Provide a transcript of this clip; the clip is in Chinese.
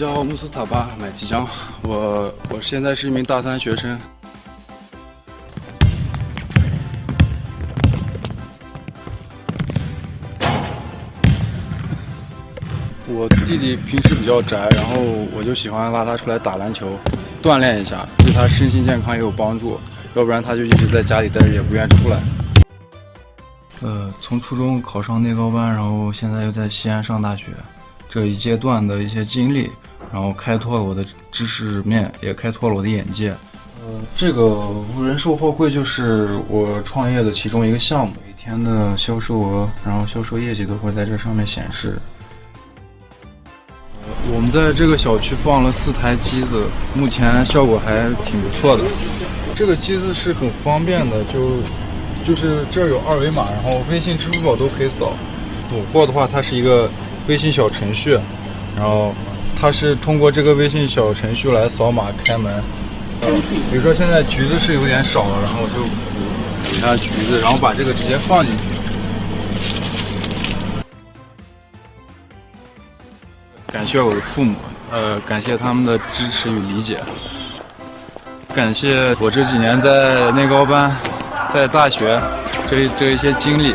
叫穆斯塔巴买吉江，我现在是一名大3学生。我弟弟平时比较宅，然后我就喜欢拉他出来打篮球，锻炼一下，对他身心健康也有帮助。要不然他就一直在家里待着，也不愿出来。从初中考上内高班，然后现在又在西安上大学，这一阶段的一些经历，然后开拓了我的知识面，也开拓了我的眼界。这个无人售货柜就是我创业的其中一个项目，每天的销售额，然后销售业绩都会在这上面显示。我们在这个小区放了4台机子，目前效果还挺不错的。这个机子是很方便的，就是这儿有2维码，然后微信、支付宝都可以扫。补货的话，它是一个微信小程序，然后它是通过这个微信小程序来扫码开门。比如说现在橘子是有点少了，然后我就补一下橘子，然后把这个直接放进去。感谢我的父母，感谢他们的支持与理解，感谢我这几年在内高班、在大学这一些经历。